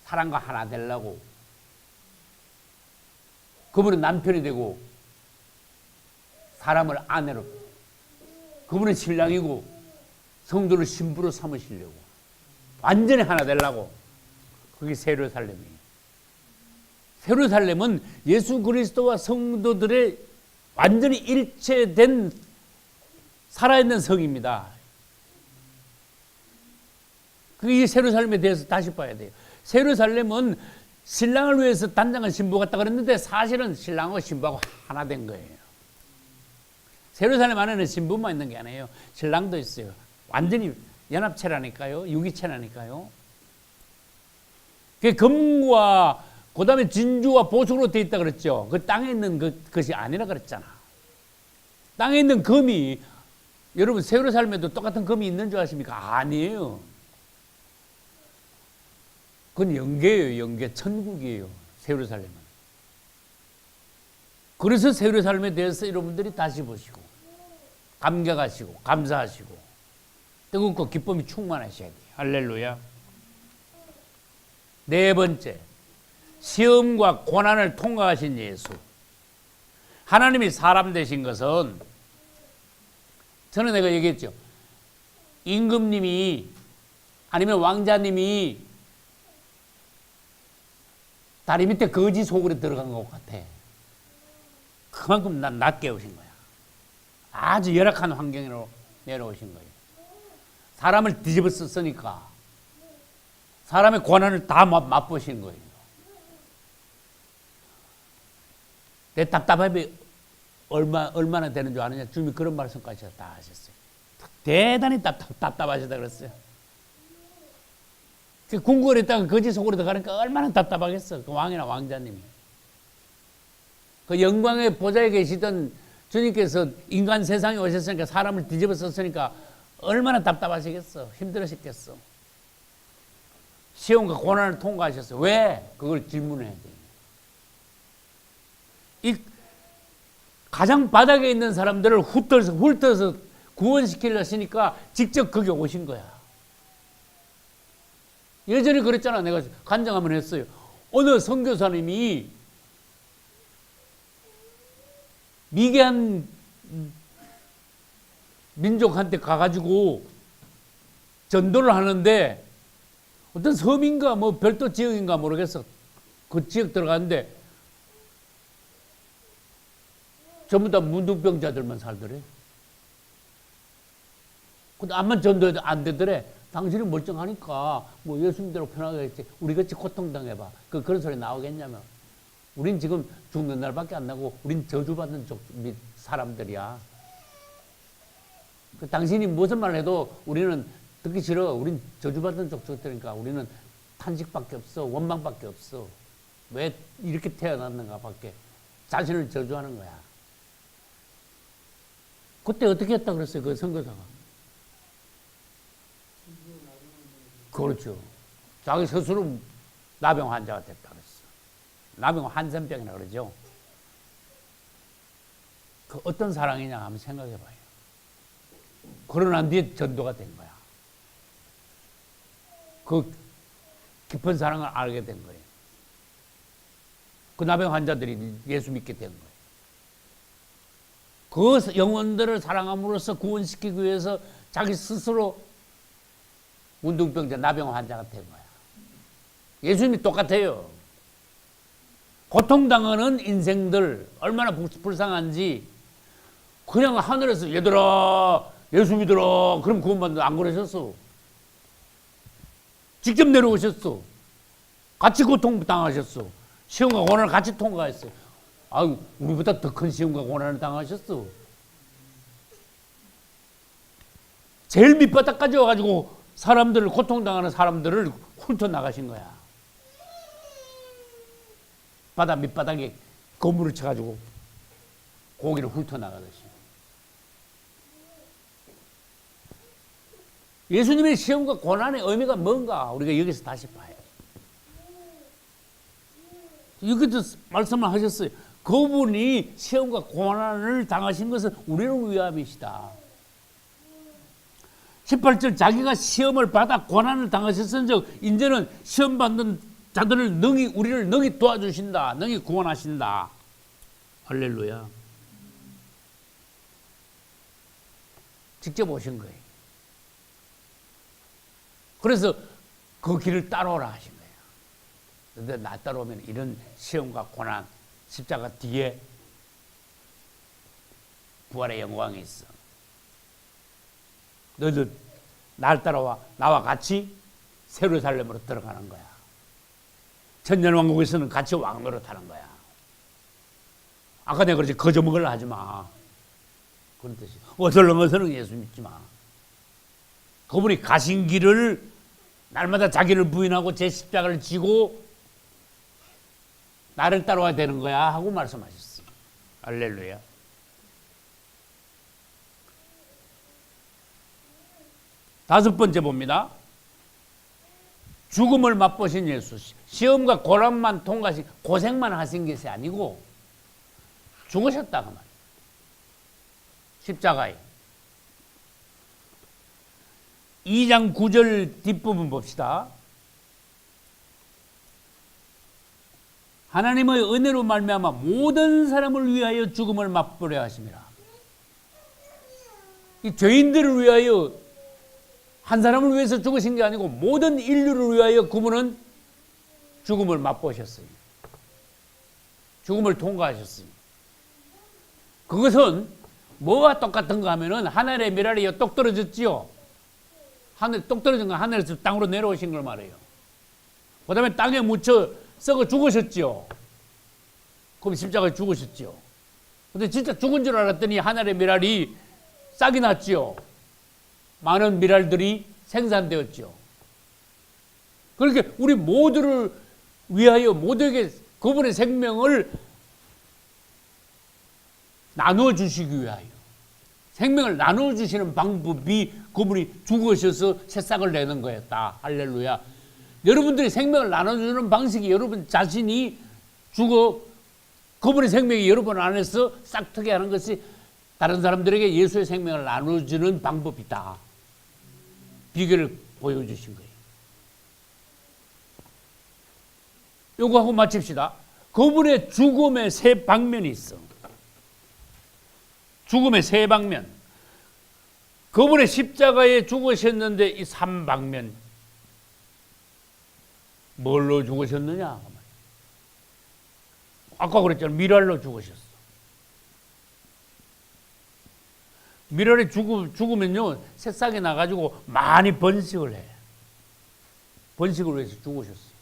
사람과 하나 되려고. 그분은 남편이 되고 사람을 아내로, 그분은 신랑이고 성도를 신부로 삼으시려고. 완전히 하나 되려고. 그게 새 예루살렘이에요. 새 예루살렘은 예수 그리스도와 성도들의 완전히 일체된 살아있는 성입니다. 그게 새 예루살렘에 대해서 다시 봐야 돼요. 새 예루살렘은 신랑을 위해서 단장한 신부 같다 그랬는데 사실은 신랑하고 신부하고 하나 된 거예요. 새 예루살렘 안에는 신부만 있는 게 아니에요. 신랑도 있어요. 완전히 연합체라니까요. 유기체라니까요. 그 금과 그 다음에 진주와 보석으로 되어 있다 그랬죠. 그 땅에 있는 것이 아니라 그랬잖아. 땅에 있는 금이, 여러분 새 예루살렘에도 똑같은 금이 있는 줄 아십니까? 아니에요. 그건 영계예요. 영계. 천국이에요. 새 예루살렘은. 그래서 새 예루살렘에 대해서 여러분들이 다시 보시고 감격하시고 감사하시고 뜨겁고 기쁨이 충만하셔야 돼요. 할렐루야. 네 번째, 시험과 고난을 통과하신 예수. 하나님이 사람 되신 것은, 저는 내가 얘기했죠. 임금님이 아니면 왕자님이 다리 밑에 거지 속으로 들어간 것 같아. 그만큼 난 낮게 오신 거야. 아주 열악한 환경으로 내려오신 거예요. 사람을 뒤집어 썼으니까 사람의 고난을 다 맛보신 거예요. 내 답답함이 얼마나 되는 줄 아느냐? 주님이 그런 말씀까지 다 하셨어요. 대단히 답답하시다 그랬어요. 궁궐에 있다가 거지 속으로 들어가니까 얼마나 답답하겠어. 그 왕이나 왕자님이. 그 영광의 보좌에 계시던 주님께서 인간 세상에 오셨으니까 사람을 뒤집어 썼으니까 얼마나 답답하시겠어. 힘들으셨겠어. 시험과 고난을 통과하셨어. 왜? 그걸 질문해야 돼요. 이 가장 바닥에 있는 사람들을 훑어서 구원시키려 하시니까 직접 거기 오신 거야. 예전에 그랬잖아. 내가 간증 한번 했어요. 어느 선교사님이 미개한 민족한테 가가지고 전도를 하는데 어떤 섬인가 뭐 별도 지역인가 모르겠어. 그 지역 들어갔는데 전부 다 문둥병자들만 살더래. 근데 암만 전도해도 안 되더래. 당신은 멀쩡하니까 뭐 예수님대로 편하게 했지. 우리같이 고통당해봐. 그런 소리 나오겠냐면. 우린 지금 죽는 날밖에 안 나고 우린 저주받는 사람들이야. 당신이 무슨 말을 해도 우리는 듣기 싫어. 우린 저주받는 족속들이니까 우리는 탄식밖에 없어. 원망밖에 없어. 왜 이렇게 태어났는가 밖에. 자신을 저주하는 거야. 그때 어떻게 했다 그랬어요? 그 선교사가. 그렇죠. 자기 스스로 나병 환자가 됐다 그랬어. 나병 한센병이라 그러죠. 그 어떤 사랑이냐 한번 생각해 봐요. 그러고 난 뒤에 전도가 된 거야. 그 깊은 사랑을 알게 된 거예요. 그 나병 환자들이 예수 믿게 된 거예요. 그 영혼들을 사랑함으로써 구원시키기 위해서 자기 스스로 운동병자 나병 환자가 된 거야. 예수님이 똑같아요. 고통당하는 인생들 얼마나 불쌍한지 그냥 하늘에서 얘들아 예수 믿어라 그럼 구원받는다 안 그러셨어. 직접 내려오셨어. 같이 고통당하셨어. 시험과 고난을 같이 통과했어요. 아유, 우리보다 더 큰 시험과 고난을 당하셨어. 제일 밑바닥까지 와가지고 사람들을 고통당하는 사람들을 훑어 나가신 거야. 바다 밑바닥에 거물을 쳐가지고 고기를 훑어 나가듯이. 예수님의 시험과 고난의 의미가 뭔가 우리가 여기서 다시 봐요. 여기도 말씀을 하셨어요. 그분이 시험과 고난을 당하신 것은 우리를 위함이시다. 18절 자기가 시험을 받아 고난을 당하셨은즉 이제는 시험 받는 자들을 우리를 능히 도와주신다. 능히 구원하신다. 할렐루야. 직접 오신 거예요. 그래서 그 길을 따라오라 하신 거예요. 그런데 나 따라오면 이런 시험과 고난, 십자가 뒤에 부활의 영광이 있어. 너희들 날 따라와 나와 같이 예루살렘으로 들어가는 거야. 천년왕국에서는 같이 왕노릇하는 거야. 아까 내가 그러지 거저먹으려 하지 마. 그런 뜻이. 어슬렁어슬렁 예수 믿지 마. 그분이 가신 길을 날마다 자기를 부인하고 제 십자가를 지고 나를 따라와야 되는 거야 하고 말씀하셨어요. 할렐루야. 다섯 번째 봅니다. 죽음을 맛보신 예수. 시험과 고난만 통과하신 고생만 하신 것이 아니고 죽으셨다 그 말이에요. 십자가에. 2장 9절 뒷부분 봅시다. 하나님의 은혜로 말미암아 모든 사람을 위하여 죽음을 맛보려 하심이라. 이 죄인들을 위하여 한 사람을 위해서 죽으신 게 아니고 모든 인류를 위하여 그분은 죽음을 맛보셨어요. 죽음을 통과하셨어요. 그것은 뭐와 똑같은가 하면은 하늘의 미랄이 똑 떨어졌지요. 하늘 똑 떨어진 건 하늘에서 땅으로 내려오신 걸 말해요. 그 다음에 땅에 묻혀 썩어 죽으셨죠. 그럼 십자가에 죽으셨죠. 근데 진짜 죽은 줄 알았더니 하늘의 미랄이 싹이 났죠. 많은 미랄들이 생산되었죠. 그렇게 우리 모두를 위하여 모두에게 그분의 생명을 나누어 주시기 위하여 생명을 나누어 주시는 방법이 그분이 죽으셔서 새싹을 내는 거였다. 할렐루야. 여러분들이 생명을 나눠주는 방식이 여러분 자신이 죽어 그분의 생명이 여러분 안에서 싹트게 하는 것이 다른 사람들에게 예수의 생명을 나눠주는 방법이다. 비결을 보여주신 거예요. 요거 하고 마칩시다. 그분의 죽음의 세 방면이 있어. 죽음의 세 방면. 그분의 십자가에 죽으셨는데 이 3방면. 뭘로 죽으셨느냐? 아까 그랬잖아요. 미랄로 죽으셨어. 미랄이 죽으면요 새싹이 나가지고 많이 번식을 해. 번식을 위해서 죽으셨어요.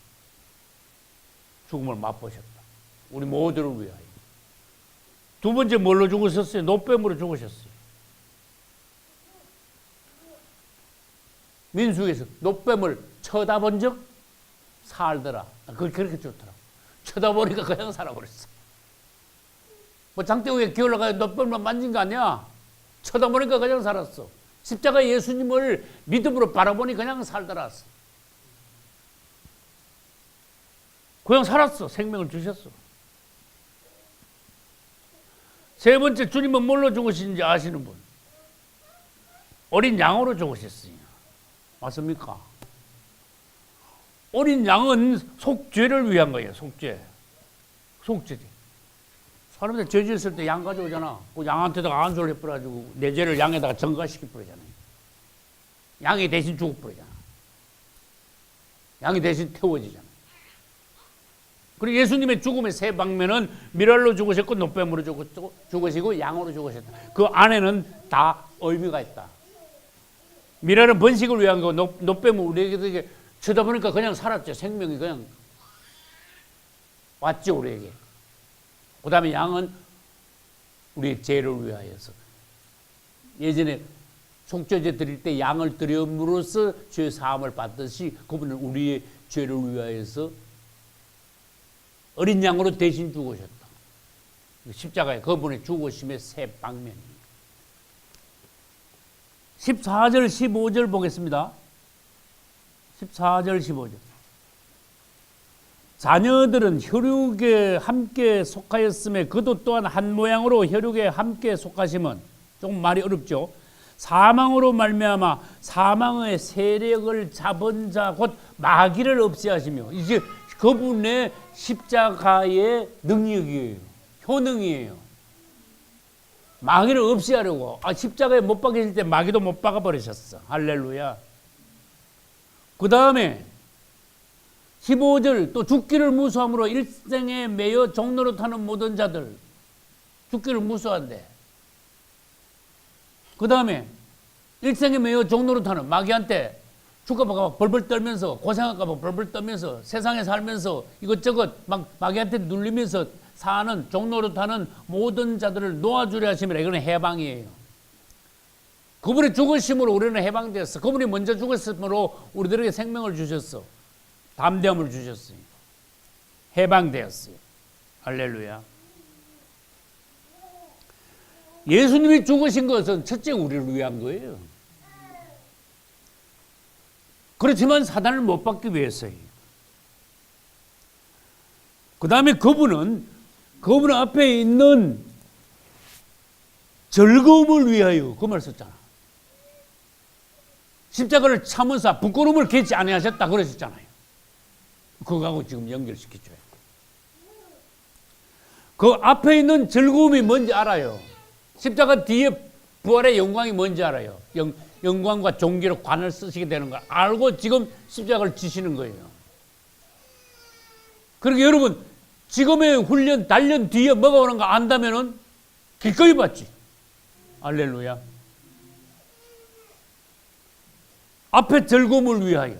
죽음을 맛보셨다. 우리 모두를 위하여. 두 번째 뭘로 죽으셨어요? 노뱀으로 죽으셨어요. 민수에서 노뱀을 쳐다본 적 살더라. 그걸 그렇게 좋더라. 쳐다보니까 그냥 살아버렸어. 뭐 장대우에 기어올라가 노뱀만 만진 거 아니야? 쳐다보니까 그냥 살았어. 십자가 예수님을 믿음으로 바라보니 그냥 살더라. 그냥 살았어. 생명을 주셨어. 세 번째, 주님은 뭘로 죽으신지 아시는 분? 어린 양으로 죽으셨어요. 맞습니까? 어린 양은 속죄를 위한 거예요. 속죄. 속죄지. 사람들 죄 지었을 때 양 가져오잖아. 그 양한테다가 안수를 해버려가지고 내 죄를 양에다가 전가시켜 버리잖아요. 양이 대신 죽어 버리잖아. 양이 대신 태워지잖아. 그리고 예수님의 죽음의 세 방면은 미랄로 죽으셨고 노뱀으로 죽으시고 양으로 죽으셨다. 그 안에는 다 의미가 있다. 미랄은 번식을 위한 거고 노뱀은 우리에게 쳐다보니까 그냥 살았죠. 생명이 그냥 왔죠 우리에게. 그 다음에 양은 우리의 죄를 위하여서. 예전에 속죄제 드릴 때 양을 드림으로써 죄 사함을 받듯이 그분은 우리의 죄를 위하여서 어린 양으로 대신 죽으셨다. 십자가에 그분의 죽으심의 세 방면입니다. 14절 15절 보겠습니다. 14절 15절. 자녀들은 혈육에 함께 속하였음에 그도 또한 한 모양으로 혈육에 함께 속하심은, 조금 말이 어렵죠. 사망으로 말미암아 사망의 세력을 잡은 자 곧 마귀를 없애하시며, 이제 그분의 십자가의 능력이에요. 효능이에요. 마귀를 없애하려고. 십자가에 못 박히실 때 마귀도 못 박아버리셨어. 할렐루야. 그 다음에 15절, 또 죽기를 무수함으로 일생에 매여 종로로 타는 모든 자들, 죽기를 무수한데, 그 다음에 일생에 매여 종로로 타는, 마귀한테 죽을까봐 벌벌 떨면서, 고생할까봐 벌벌 떨면서, 세상에 살면서 이것저것 막 마귀한테 눌리면서 사는, 종로로 타는 모든 자들을 놓아주려 하시면 이거는 해방이에요. 그분이 죽으심으로 우리는 해방되었어. 그분이 먼저 죽으심으로 우리들에게 생명을 주셨어. 담대함을 주셨어요. 해방되었어요. 할렐루야. 예수님이 죽으신 것은 첫째 우리를 위한 거예요. 그렇지만 사단을 못 받기 위해서예요. 그 다음에 그분 앞에 있는 즐거움을 위하여 그 말 썼잖아. 십자가를 참으사 부끄러움을 개치 아니하셨다 그러셨잖아요. 그거하고 지금 연결시켜줘요. 그 앞에 있는 즐거움이 뭔지 알아요. 십자가 뒤에 부활의 영광이 뭔지 알아요. 영광과 존귀로 관을 쓰시게 되는 걸 알고 지금 십자가를 지시는 거예요. 그러니까 여러분, 지금의 훈련, 단련 뒤에 뭐가 오는가 안다면은 기꺼이 받지. 할렐루야. 앞에 즐거움을 위하여.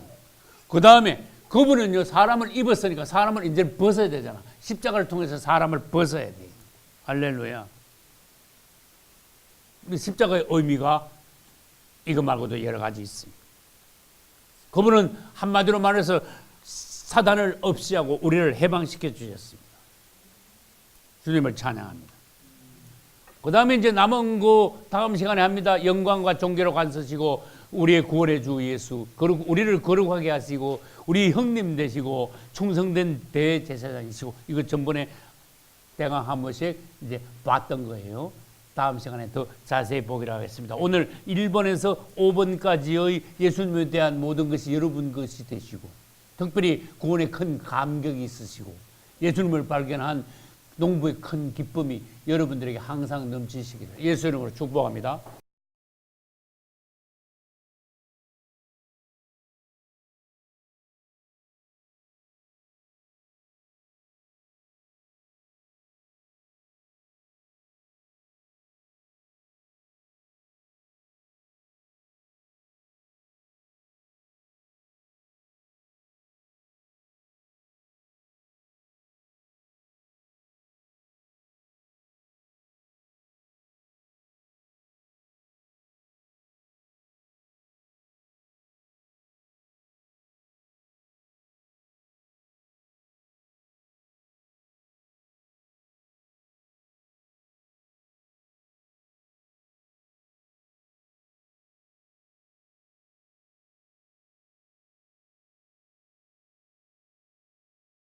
그 다음에 그분은요, 사람을 입었으니까 사람을 이제 벗어야 되잖아. 십자가를 통해서 사람을 벗어야 돼. 할렐루야. 우리 십자가의 의미가 이거 말고도 여러 가지 있습니다. 그분은 한마디로 말해서 사단을 없애하고 우리를 해방시켜 주셨습니다. 주님을 찬양합니다. 그 다음에 이제 남은 거 다음 시간에 합니다. 영광과 존귀로 관서시고 우리의 구원의 주 예수, 우리를 거룩하게 하시고 우리 형님 되시고 충성된 대제사장이시고, 이거 전번에 대강 한 번씩 이제 봤던 거예요. 다음 시간에 더 자세히 보기로 하겠습니다. 오늘 1번에서 5번까지의 예수님에 대한 모든 것이 여러분 것이 되시고, 특별히 구원에 큰 감격이 있으시고 예수님을 발견한 농부의 큰 기쁨이 여러분들에게 항상 넘치시기를 예수 이름으로 축복합니다.